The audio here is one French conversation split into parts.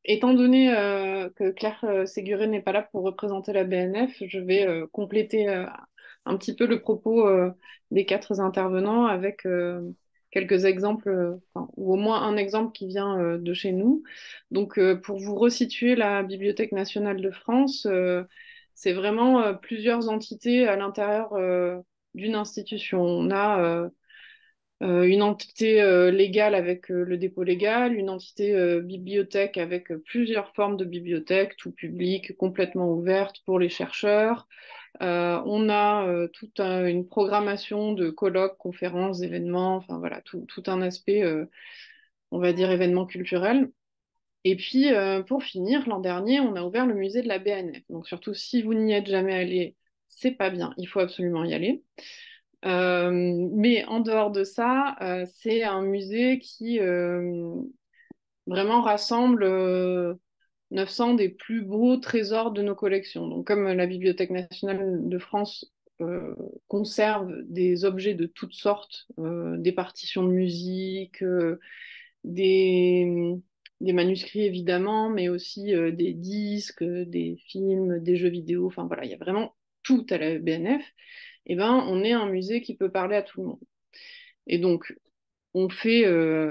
étant donné que Claire Séguré n'est pas là pour représenter la BNF, je vais compléter un petit peu le propos des quatre intervenants avec quelques exemples, enfin, ou au moins un exemple qui vient de chez nous. Donc, pour vous resituer, la Bibliothèque nationale de France, c'est vraiment plusieurs entités à l'intérieur d'une institution. On a une entité légale avec le dépôt légal, une entité bibliothèque avec plusieurs formes de bibliothèques, tout public, complètement ouverte pour les chercheurs. On a toute une programmation de colloques, conférences, événements, enfin voilà, tout un aspect, on va dire, événement culturel. Et puis, pour finir, l'an dernier, on a ouvert le musée de la BNF. Donc, surtout, si vous n'y êtes jamais allé, c'est pas bien, il faut absolument y aller. Mais en dehors de ça, c'est un musée qui vraiment rassemble 900 des plus beaux trésors de nos collections. Donc, comme la Bibliothèque nationale de France conserve des objets de toutes sortes, des partitions de musique, des, des manuscrits évidemment, mais aussi des disques, des films, des jeux vidéo, enfin voilà, il y a vraiment tout à la BNF. Eh ben, on est un musée qui peut parler à tout le monde. Et donc, on fait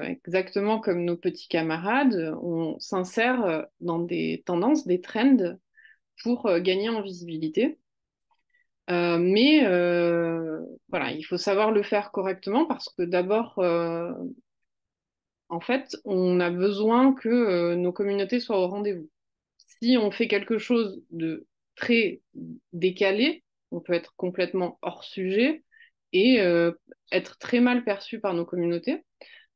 exactement comme nos petits camarades, on s'insère dans des tendances, des trends pour gagner en visibilité. Mais voilà, il faut savoir le faire correctement parce que d'abord, en fait, on a besoin que nos communautés soient au rendez-vous. Si on fait quelque chose de très décalé, on peut être complètement hors sujet et être très mal perçu par nos communautés.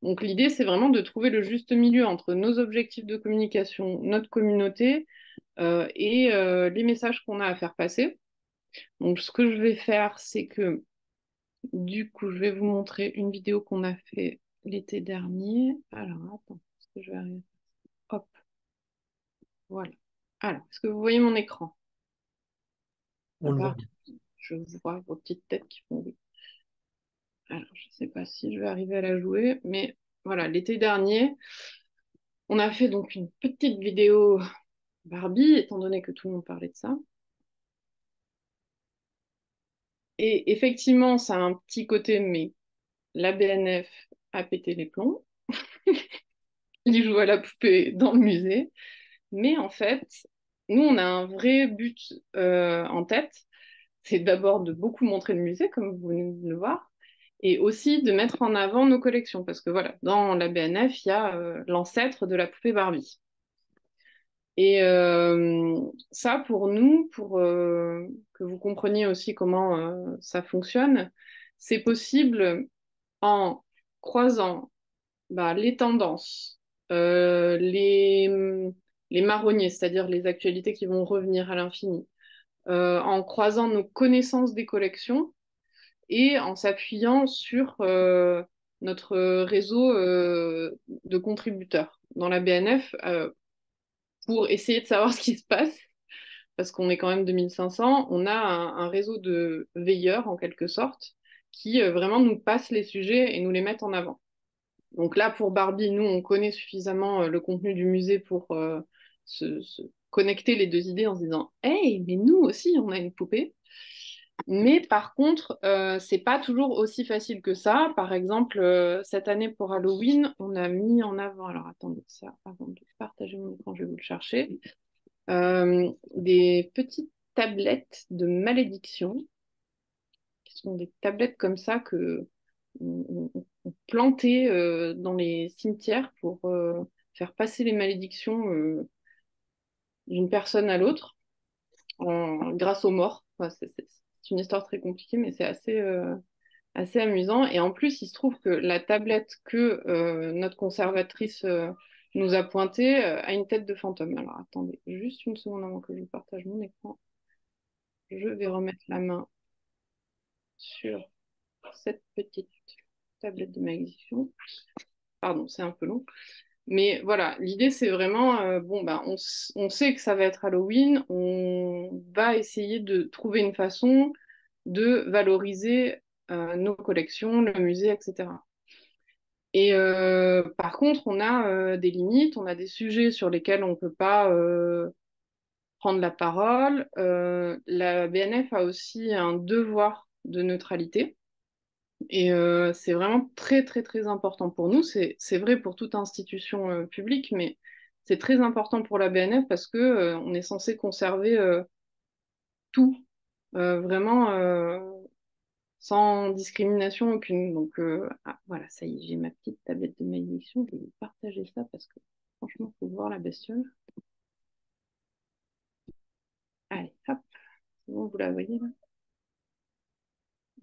Donc l'idée, c'est vraiment de trouver le juste milieu entre nos objectifs de communication, notre communauté et les messages qu'on a à faire passer. Donc ce que je vais faire, c'est que du coup, je vais vous montrer une vidéo qu'on a fait l'été dernier. Alors, attends, est-ce que je vais arriver? Hop, voilà. Alors, est-ce que vous voyez mon écran? À On le voit part, bien. je vois vos petites têtes qui font oui. Alors, je ne sais pas si je vais arriver à la jouer, mais voilà, l'été dernier, on a fait donc une petite vidéo Barbie, étant donné que tout le monde parlait de ça. Et effectivement, ça a un petit côté, mais la BNF a pété les plombs. Il joue à la poupée dans le musée. Mais en fait, nous, on a un vrai but en tête. C'est d'abord de beaucoup montrer le musée, comme vous venez de le voir, et aussi de mettre en avant nos collections. Parce que voilà, dans la BNF, il y a l'ancêtre de la poupée Barbie. Et ça, pour nous, pour que vous compreniez aussi comment ça fonctionne, c'est possible en croisant bah, les tendances, les marronniers, c'est-à-dire les actualités qui vont revenir à l'infini, en croisant nos connaissances des collections et en s'appuyant sur notre réseau de contributeurs. Dans la BNF, pour essayer de savoir ce qui se passe, parce qu'on est quand même 2500, on a un réseau de veilleurs, en quelque sorte, qui vraiment nous passent les sujets et nous les mettent en avant. Donc là, pour Barbie, nous, on connaît suffisamment le contenu du musée pour se connecter les deux idées en se disant Hey, mais nous aussi, on a une poupée. Mais par contre, c'est pas toujours aussi facile que ça. Par exemple, cette année pour Halloween, on a mis en avant, alors attendez ça, avant de partager mon écran, je vais vous le chercher, des petites tablettes de malédiction, qui sont des tablettes comme ça que on plantait dans les cimetières pour faire passer les malédictions d'une personne à l'autre grâce aux morts. Enfin, c'est une histoire très compliquée, mais c'est assez amusant. Et en plus, il se trouve que la tablette que notre conservatrice nous a pointée a une tête de fantôme. Alors attendez, juste une seconde avant que je vous partage mon écran. Je vais remettre la main sur cette petite tablette de malédiction. Pardon, c'est un peu long. Mais voilà, l'idée c'est vraiment, bon, ben, on sait que ça va être Halloween, on va essayer de trouver une façon de valoriser nos collections, le musée, etc. Et par contre, on a des limites, on a des sujets sur lesquels on ne peut pas prendre la parole. La BNF a aussi un devoir de neutralité. Et c'est vraiment très, très, très important pour nous. C'est vrai pour toute institution publique, mais c'est très important pour la BNF parce que on est censé conserver tout, vraiment sans discrimination aucune. Donc voilà, ça y est, j'ai ma petite tablette de malédiction. Je vais vous partager ça parce que franchement, il faut voir la bestiole. Allez, hop, c'est bon, vous la voyez là?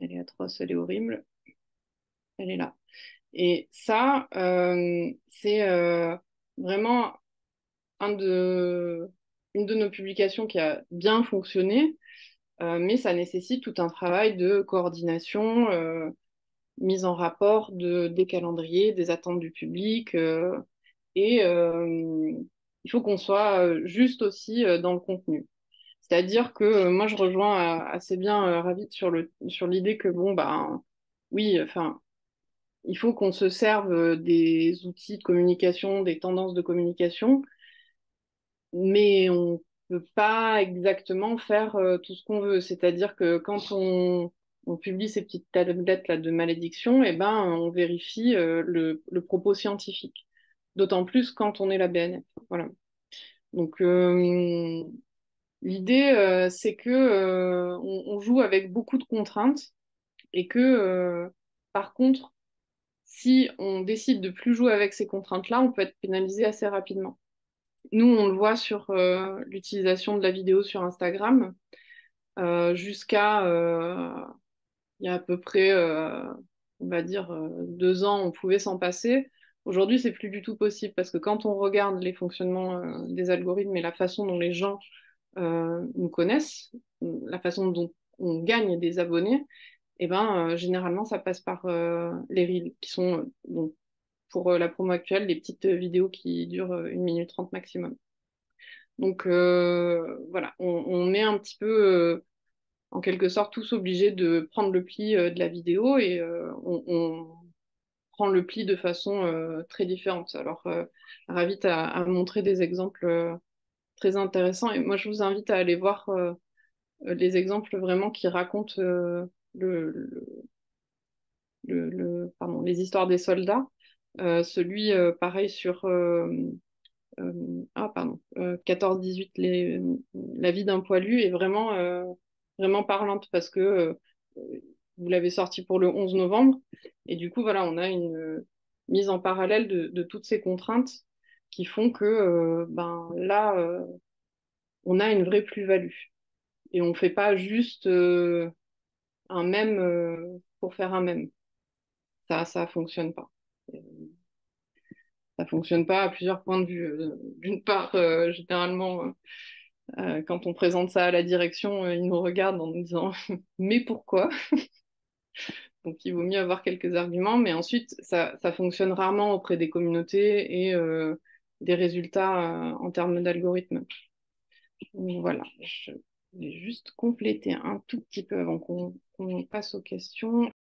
Elle est atroce, elle est horrible. Elle est là. Et ça, c'est vraiment une de nos publications qui a bien fonctionné, mais ça nécessite tout un travail de coordination, mise en rapport des calendriers, des attentes du public, et il faut qu'on soit juste aussi dans le contenu. C'est-à-dire que moi, je rejoins assez bien Ravit sur l'idée que, bon, bah, oui, enfin, il faut qu'on se serve des outils de communication, des tendances de communication, mais on peut pas exactement faire tout ce qu'on veut. C'est-à-dire que quand on publie ces petites tablettes là de malédiction, eh ben, on vérifie le propos scientifique. D'autant plus quand on est la BNF. Voilà. Donc, l'idée, c'est que on joue avec beaucoup de contraintes et que, par contre, si on décide de plus jouer avec ces contraintes-là, on peut être pénalisé assez rapidement. Nous, on le voit sur l'utilisation de la vidéo sur Instagram. Jusqu'à il y a à peu près, on va dire, 2 ans, on pouvait s'en passer. Aujourd'hui, c'est plus du tout possible parce que quand on regarde les fonctionnements des algorithmes et la façon dont les gens nous connaissent, la façon dont on gagne des abonnés, et ben, généralement, ça passe par les Reels, qui sont, donc, pour la promo actuelle, des petites vidéos qui durent 1 minute 30 maximum. Donc voilà, on est un petit peu, en quelque sorte, tous obligés de prendre le pli de la vidéo et on prend le pli de façon très différente. Alors, Ravit a montré des exemples très intéressants et moi, je vous invite à aller voir les exemples vraiment qui racontent le, le- pardon, les histoires des soldats. Celui, pareil, sur pardon, 14-18, la vie d'un poilu est vraiment, vraiment parlante parce que vous l'avez sorti pour le 11 novembre. Et du coup, voilà, on a une mise en parallèle de toutes ces contraintes qui font que ben, là, on a une vraie plus-value. Et on ne fait pas juste un mème pour faire un mème. Ça fonctionne pas. Ça fonctionne pas à plusieurs points de vue. D'une part, généralement, quand on présente ça à la direction, ils nous regardent en nous disant mais pourquoi? Donc il vaut mieux avoir quelques arguments, mais ensuite ça fonctionne rarement auprès des communautés et des résultats en termes d'algorithme. Donc voilà, je vais juste compléter un tout petit peu avant qu'on passe aux questions.